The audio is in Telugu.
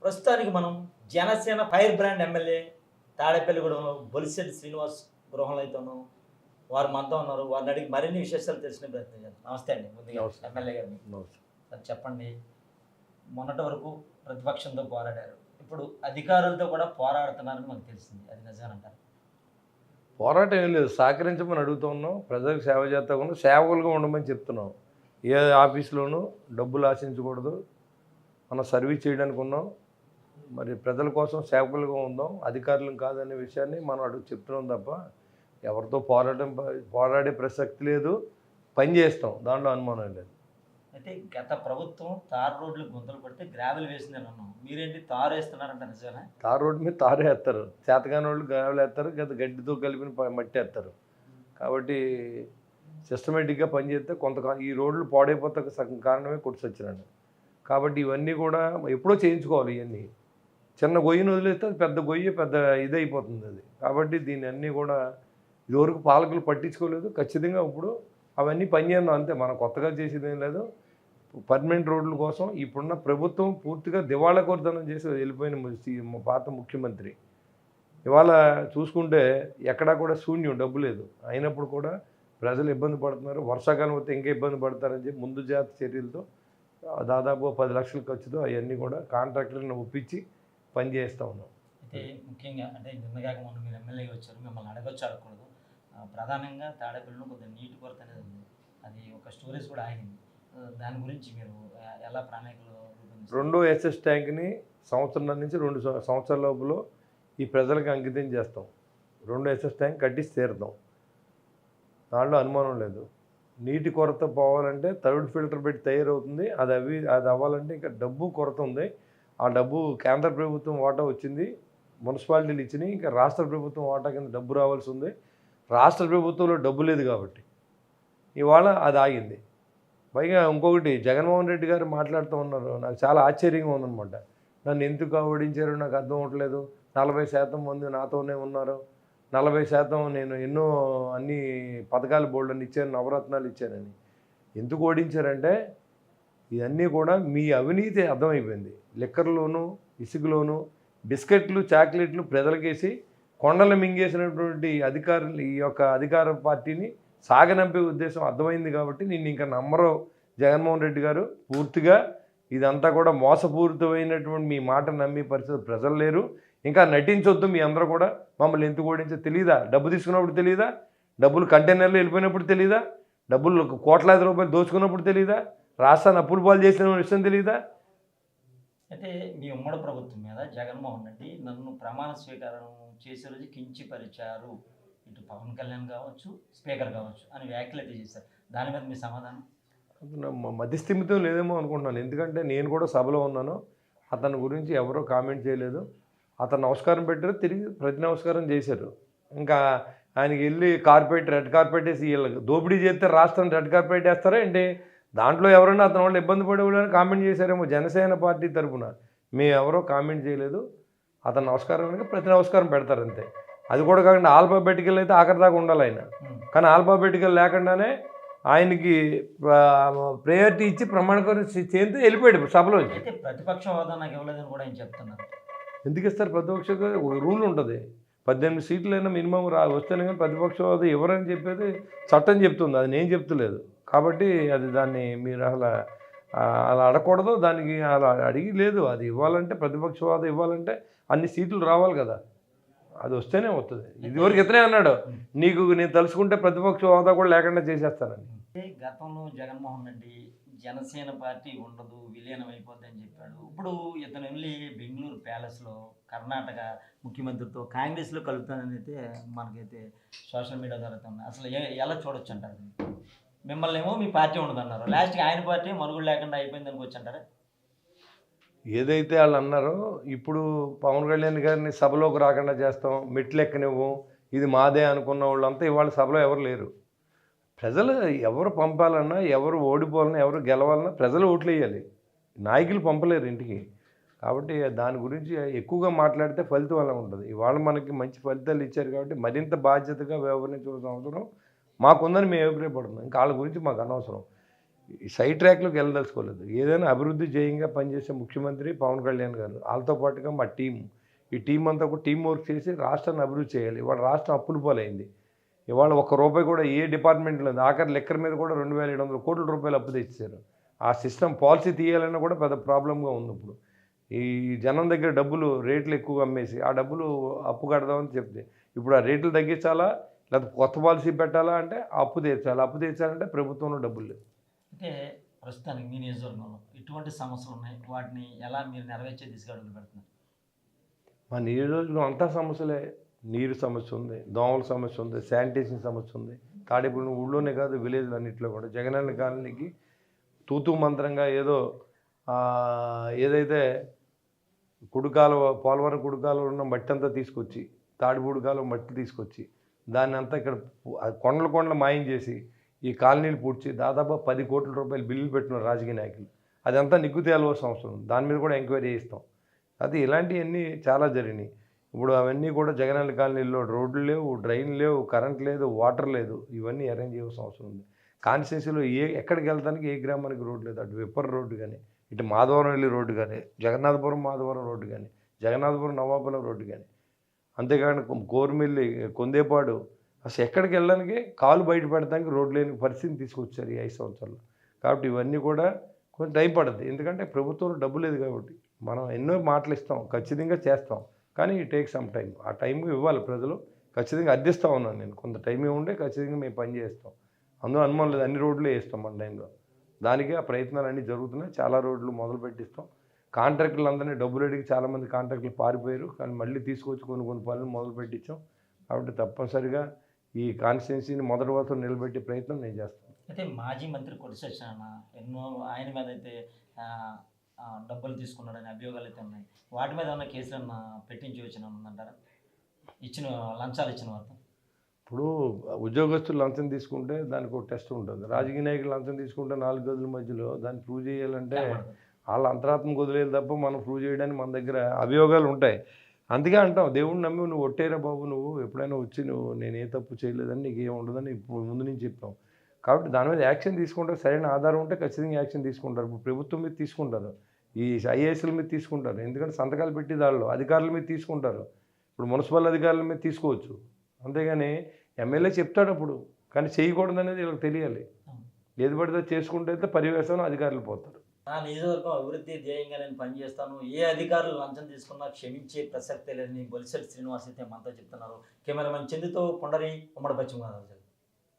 ప్రస్తుతానికి మనం జనసేన ఫైర్ బ్రాండ్ ఎమ్మెల్యే తాడేపల్లిగూడెంలో బొలిశెట్టి శ్రీనివాస్ గృహంలో అయితే ఉన్నాం. వారు మనతో ఉన్నారు. వారిని అడిగి మరిన్ని విశేషాలు తెలిసిన ప్రయత్నం చేద్దాం. నమస్తే అండి. ముందుగా నమస్తే. ఎమ్మెల్యే గారిని నమస్తే. సార్ చెప్పండి. మొన్నటి వరకు ప్రతిపక్షంతో పోరాడారు. ఇప్పుడు అధికారులతో కూడా పోరాడుతున్నారని మనకు తెలిసింది. అది నిజమేనంటారు? పోరాటం ఏం లేదు, సహకరించమని అడుగుతూ ఉన్నాం. ప్రజలకు సేవ చేస్తా ఉన్నాం, సేవకులుగా ఉండమని చెప్తున్నాం. ఏ ఆఫీస్లోనూ డబ్బులు ఆశించకూడదు, మనం సర్వీస్ చేయడానికి ఉన్నాం, మరి ప్రజల కోసం సేవకులుగా ఉందాం, అధికారులం కాదనే విషయాన్ని మనం చెప్తున్నాం తప్ప ఎవరితో పోరాడే ప్రసక్తి లేదు. పని చేస్తాం, దాంట్లో అనుమానం లేదు. అయితే గత ప్రభుత్వం తార్ రోడ్లు గుంతలు పడితే గ్రావెల్ వేసిందని అన్నాం. మీరేంటి తారు వేస్తున్నారంట, నిజమేనా? తార్ రోడ్డు మీద తారే వేస్తారు, చేతకాని వాళ్ళు గ్రావెల్ వేస్తారు, గడ్డితో కలిపిన మట్టి వేస్తారు. కాబట్టి సిస్టమేటిక్గా పనిచేస్తే ఈ రోడ్లు పాడైపోతే సగం కారణమే కొట్టుకొచ్చినాడు. కాబట్టి ఇవన్నీ కూడా ఎప్పుడో చేయించుకోవాలి. ఇవన్నీ చిన్న గొయ్యిని వదిలేస్తే అది పెద్ద గొయ్యి, పెద్ద ఇదైపోతుంది అది. కాబట్టి దీన్ని అన్నీ కూడా ఇదివరకు పాలకులు పట్టించుకోలేదు. ఖచ్చితంగా ఇప్పుడు అవన్నీ పనిచేద్దాం, అంతే. మనం కొత్తగా చేసేది ఏం లేదు. పర్మనెంట్ రోడ్ల కోసం ఇప్పుడున్న ప్రభుత్వం పూర్తిగా దివాళా కోరుతనం చేసి వెళ్ళిపోయిన పాత ముఖ్యమంత్రి ఇవాళ చూసుకుంటే ఎక్కడా కూడా శూన్యం, డబ్బు లేదు. అయినప్పుడు కూడా ప్రజలు ఇబ్బంది పడుతున్నారు. వర్షాకాలం వస్తే ఇంకా ఇబ్బంది పడతారని చెప్పి ముందు జాగ్రత్త చర్యలతో దాదాపు 10 లక్షల ఖర్చుతో అవన్నీ కూడా కాంట్రాక్టర్లను ఒప్పించి పని చేస్తూ ఉన్నాం. అయితే ముఖ్యంగా అంటే నిన్నగాక మొన్న మీరు ఎమ్మెల్యేగా వచ్చారు, మిమ్మల్ని అడగొచ్చు అడగకూడదు. ప్రధానంగా తాడేపల్లిలో కొద్దిగా నీటి కొరత అనేది ఉంది. అది ఒక స్టోరేజ్ కూడా ఆగింది. దాని గురించి మీరు ఎలా ప్రణాళికలు రూపొందిస్తారు? రెండో ఎస్ఎస్ ట్యాంక్ని సంవత్సరం నుంచి 2 సంవత్సరాల లోపల ఈ ప్రజలకు అంకితం చేస్తాం. రెండో ఎస్ఎస్ ట్యాంక్ కట్టిసి తీరుతాం, దాంట్లో అనుమానం లేదు. నీటి కొరత పోవాలంటే థర్డ్ ఫిల్టర్ పెట్టి తయారవుతుంది. అది అవ్వాలంటే ఇంకా డబ్బు కొరత ఉంది. ఆ డబ్బు కేంద్ర ప్రభుత్వం వాటా వచ్చింది, మున్సిపాలిటీలు ఇచ్చినాయి. ఇంకా రాష్ట్ర ప్రభుత్వం వాటా కింద డబ్బు రావాల్సి ఉంది. రాష్ట్ర ప్రభుత్వంలో డబ్బు లేదు కాబట్టి ఇవాళ అది ఆగింది. పైగా ఇంకొకటి, జగన్మోహన్ రెడ్డి గారు మాట్లాడుతూ ఉన్నారు, నాకు చాలా ఆశ్చర్యంగా ఉందన్నమాట. నన్ను ఎందుకు ఓడించారో నాకు అర్థం అవ్వట్లేదు. 40% మంది నాతోనే ఉన్నారు, 40% నేను ఎన్నో అన్ని పథకాలు బోల్డని ఇచ్చాను, నవరత్నాలు ఇచ్చానని. ఎందుకు ఓడించారంటే ఇవన్నీ కూడా మీ అవినీతి అర్థమైపోయింది. లిక్కర్లోను, ఇసుకలోను, బిస్కెట్లు, చాక్లెట్లు ప్రజలకేసి కొండలు మింగేసినటువంటి అధికారులు ఈ యొక్క అధికార పార్టీని సాగనంపే ఉద్దేశం అర్థమైంది. కాబట్టి నేను ఇంకా నమ్మరు జగన్మోహన్ రెడ్డి గారు. పూర్తిగా ఇదంతా కూడా మోసపూరితమైనటువంటి మీ మాట నమ్మే పరిస్థితి ప్రజలు లేరు. ఇంకా నటించొద్దు. మీ అందరూ కూడా మమ్మల్ని ఎందుకు ఓడించో తెలియదా? డబ్బు తీసుకున్నప్పుడు తెలియదా? డబ్బులు కంటైనర్లు వెళ్ళిపోయినప్పుడు తెలియదా? డబ్బులు కోట్లాది రూపాయలు దోచుకున్నప్పుడు తెలియదా? రాష్ట్రాన్ని అప్పులు పాలు చేసిన విషయం తెలియదా? అయితే మీ ఉమ్మడి ప్రభుత్వం మీద జగన్మోహన్ రెడ్డి నన్ను ప్రమాణ స్వీకారం చేసే రోజు కించిపరిచారు, ఇటు పవన్ కళ్యాణ్ కావచ్చు, స్పీకర్ కావచ్చు అని వ్యాఖ్యలు అయితే చేశారు. దాని మీద మీ సమాధానం? మధ్యస్థిమితం లేదేమో అనుకుంటున్నాను. ఎందుకంటే నేను కూడా సభలో ఉన్నాను. అతని గురించి ఎవరో కామెంట్ చేయలేదు. అతను నమస్కారం పెట్టారు, తిరిగి ప్రతి నమస్కారం చేశారు. ఇంకా ఆయనకి వెళ్ళి రెడ్ కార్పెట్ వేసి వీళ్ళకి దోపిడీ చేస్తే రాష్ట్రం రెడ్ కార్పెట్ వేస్తారా ఏంటి? దాంట్లో ఎవరైనా అతని వాళ్ళు ఇబ్బంది పడేవాళ్ళని కామెంట్ చేశారేమో జనసేన పార్టీ తరఫున. మేము ఎవరో కామెంట్ చేయలేదు. అతను నమస్కారం కనుక ప్రతి నమస్కారం పెడతారు, అంతే. అది కూడా కాకుండా ఆల్ఫాబెటికల్ అయితే ఆఖరి దాకా ఉండాలి ఆయన. కానీ ఆల్ఫాబెటికల్ లేకుండానే ఆయనకి ప్రయారిటీ ఇచ్చి ప్రమాణకం చేస్తే వెళ్ళిపోయాడు సభలో. అయితే ప్రతిపక్ష హోదా నాకు ఇవ్వలేదని కూడా ఆయన చెప్తున్నారు. ఎందుకు ఇస్తారు? ప్రతిపక్షంగా ఒక రూల్ ఉంటుంది, 18 సీట్లైనా మినిమం వస్తేనే కానీ ప్రతిపక్ష హోదా ఎవరని చెప్పేది చట్టం చెప్తుంది, అది నేను చెప్తలేదు. కాబట్టి అది దాన్ని మీరు అలా అడగకూడదు. దానికి అలా అడిగి లేదు. అది ఇవ్వాలంటే ప్రతిపక్ష హోదా ఇవ్వాలంటే అన్ని సీట్లు రావాలి కదా, అది వస్తేనే వస్తుంది. ఇదివరకు ఇతనే అన్నాడు, నీకు నేను తలుచుకుంటే ప్రతిపక్ష హోదా కూడా లేకుండా చేసేస్తానని. గతంలో జగన్మోహన్ రెడ్డి జనసేన పార్టీ ఉండదు, విలీనం అయిపోద్ది అని చెప్పాడు. ఇప్పుడు ఇతను వెళ్ళి బెంగళూరు ప్యాలెస్లో కర్ణాటక ముఖ్యమంత్రితో కాంగ్రెస్లో కలుపుతానని అయితే మనకైతే సోషల్ మీడియా ద్వారా ఉన్నాయి. అసలు ఎలా చూడొచ్చు అంటారు? మిమ్మల్ని ఏమో మీ పార్టీ ఉండదు అన్నారు, లాస్ట్కి ఆయన పార్టీ మనుగుడు లేకుండా అయిపోయిందని వచ్చి అంటారా? ఏదైతే వాళ్ళు అన్నారో, ఇప్పుడు పవన్ కళ్యాణ్ గారిని సభలోకి రాకుండా చేస్తాం, మెట్లు ఎక్కనివ్వం, ఇది మాదే అనుకున్న వాళ్ళంతా ఇవాళ సభలో ఎవరు లేరు. ప్రజలు ఎవరు పంపాలన్నా, ఎవరు ఓడిపోవాలన్నా, ఎవరు గెలవాలన్నా ప్రజలు ఓట్లు వేయాలి, నాయకులు పంపలేరు ఇంటికి. కాబట్టి దాని గురించి ఎక్కువగా మాట్లాడితే ఫలితం అలా ఉంటుంది. ఇవాళ మనకి మంచి ఫలితాలు ఇచ్చారు కాబట్టి మరింత బాధ్యతగా వ్యవహరించవలసిన అవసరం మాకుందని మేము అభిప్రాయపడుతున్నాం. ఇంకా వాళ్ళ గురించి మాకు అనవసరం. ఈ సైడ్ ట్రాక్లోకి వెళ్ళదలుచుకోలేదు. ఏదైనా అభివృద్ధి జయంగా పనిచేసే ముఖ్యమంత్రి పవన్ కళ్యాణ్ గారు. వాళ్ళతో పాటుగా మా టీం, ఈ టీం అంతా కూడా టీం వర్క్ చేసి రాష్ట్రాన్ని అభివృద్ధి చేయాలి. ఇవాళ రాష్ట్రం అప్పుల పాలైంది. ఇవాళ ఒక్క రూపాయి కూడా ఏ డిపార్ట్మెంట్ లేదు. ఆఖరి లెక్కర్ మీద కూడా 2,700 కోట్ల రూపాయలు అప్పు తెచ్చారు. ఆ సిస్టమ్ పాలసీ తీయాలన్నా కూడా పెద్ద ప్రాబ్లంగా ఉంది ఇప్పుడు. ఈ జనం దగ్గర డబ్బులు రేట్లు ఎక్కువగా అమ్మేసి ఆ డబ్బులు అప్పు కడదామని చెప్తే ఇప్పుడు ఆ రేట్లు తగ్గించాలా, లేకపోతే కొత్త పాలసీ పెట్టాలా అంటే ఆ అప్పు తీర్చాలి. అప్పు తీర్చాలంటే ప్రభుత్వంలో డబ్బులు లేవు. అంటే ప్రస్తుతానికి మీ నియోజకవర్గంలో ఇటువంటి సమస్యలు ఉన్నాయి, వాటిని ఎలా మీరు నెరవేర్చే దిశగా అడుగులు పెడుతున్నారు? మా నియోజకవర్గం అంతా సమస్యలే. నీరు సమస్య ఉంది, దోమల సమస్య ఉంది, శానిటేషన్ సమస్య ఉంది. తాడేపల్లి ఊళ్ళోనే కాదు విలేజ్లు అన్నింటిలో కూడా జగనన్న కాలనీకి తూతూ మంత్రంగా ఏదైతే కుడికాలువ పోలవరం కుడికాలువ ఉన్న మట్టి అంతా తీసుకొచ్చి తాడిపూడి కాలువ మట్టి తీసుకొచ్చి దాన్ని అంతా ఇక్కడ కొండలు మాయం చేసి ఈ కాలనీలు పూడ్చి దాదాపు 10 కోట్ల రూపాయలు బిల్లులు పెట్టిన రాజకీయ నాయకులు. అదంతా నిగ్గు తేలవలసిన అవసరం ఉంది. దాని మీద కూడా ఎంక్వైరీ చేయిస్తాం. అది ఇలాంటివన్నీ చాలా జరిగినాయి. ఇప్పుడు అవన్నీ కూడా జగనన్న కాలనీలో రోడ్లు లేవు, డ్రైన్ లేవు, కరెంట్ లేదు, వాటర్ లేదు. ఇవన్నీ అరేంజ్ చేయాల్సిన అవసరం ఉంది. కాన్స్టిట్యున్సీలో ఎక్కడికి వెళ్తానికి ఏ గ్రామానికి రోడ్డు లేదు. అటు విప్పర్ రోడ్డు కానీ, ఇటు మాధవరం వెళ్ళి రోడ్డు కానీ, జగన్నాథపురం మాధవరం రోడ్డు కానీ, జగన్నాథపురం నవాపురం రోడ్డు కానీ, అంతేకాని కోరుమిల్లి కొందేపాడు అసలు ఎక్కడికి వెళ్ళడానికి కాలు బయట పెడతానికి రోడ్డు లేని పరిస్థితిని తీసుకొచ్చారు ఈ 5 సంవత్సరాలు. కాబట్టి ఇవన్నీ కూడా కొంచెం టైం పడుతుంది. ఎందుకంటే ప్రభుత్వంలో డబ్బు లేదు కాబట్టి. మనం ఎన్నో మాటలు ఇస్తాం, ఖచ్చితంగా చేస్తాం, కానీ ఈ టేక్ సమ్ టైం. ఆ టైం ఇవ్వాలి ప్రజలు. ఖచ్చితంగా అర్థిస్తూ ఉన్నాను నేను. కొంత టైం ఉండే ఖచ్చితంగా మేము పని చేస్తాం. అందులో అనుమానం లేదు, అన్ని రోడ్లు వేస్తాం మన టైంలో. దానికి ఆ ప్రయత్నాలు అన్నీ జరుగుతున్నాయి. చాలా రోడ్లు మొదలు పెట్టిస్తాం. కాంట్రాక్టులు అందరినీ డబ్బులు అడిగి చాలామంది కాంట్రాక్టులు పారిపోయారు, కానీ మళ్ళీ తీసుకొచ్చి కొన్ని పనులు మొదలు పెట్టించాం. కాబట్టి తప్పనిసరిగా ఈ కాన్స్టిట్యున్సీని మొదటి వరకు నిలబెట్టే ప్రయత్నం నేను చేస్తాను. అయితే మాజీ మంత్రి కొట్టి సత్యనారాయణ ఎన్నో ఆయన మీద అయితే డబ్బులు తీసుకున్నాడని అభియోగాలు అయితే ఉన్నాయి. వాటి మీద ఏమన్నా కేసులన్నా పెట్టించి వచ్చిన ఉందంటారా? లంచాలు ఇచ్చిన వార్త. ఇప్పుడు ఉద్యోగస్తులు లంచం తీసుకుంటే దానికి ఒక టెస్ట్ ఉంటుంది. రాజకీయ నాయకులు లంచం తీసుకుంటే 4 గదుల మధ్యలో దాన్ని ప్రూవ్ చేయాలంటే వాళ్ళ అంతరాత్మకు వదిలేదు తప్ప మనం ప్రూవ్ చేయడానికి మన దగ్గర అభియోగాలు ఉంటాయి. అందుకే అంటాం, దేవుడిని నమ్మి నువ్వు ఒట్టేరా బాబు, నువ్వు ఎప్పుడైనా వచ్చి నేను ఏ తప్పు చేయలేదని నీకు ఏం ఉండదని ఇప్పుడు ముందు నుంచి చెప్పాం. కాబట్టి దాని మీద యాక్షన్ తీసుకుంటారు. సరైన ఆధారం ఉంటే ఖచ్చితంగా యాక్షన్ తీసుకుంటారు. ఇప్పుడు ప్రభుత్వం మీద తీసుకుంటారు, ఈ ఐఏఎస్ల మీద తీసుకుంటారు. ఎందుకంటే సంతకాలు పెట్టి దానిలో అధికారుల మీద తీసుకుంటారు. ఇప్పుడు మున్సిపల్ అధికారుల మీద తీసుకోవచ్చు. అంతేగాని ఎమ్మెల్యే చెప్తాడు అప్పుడు, కానీ చేయకూడదు అనేది వీళ్ళకి తెలియాలి. ఏది పడితే చేసుకుంటే అయితే పర్యవేక్షణ అధికారులు పోతారు. నా నియోజకవర్గం అభివృద్ధి ధ్యేయంగా నేను పనిచేస్తాను, ఏ అధికారులు లంచం తీసుకున్నా క్షమించే ప్రసక్తే లేదని బొలిశెట్టి శ్రీనివాస్ అయితే మనతో చెప్తున్నారు. కెమెరామెన్ చందుతో పుండరి, ఉమ్మడి పశ్చిమ గోదావరి.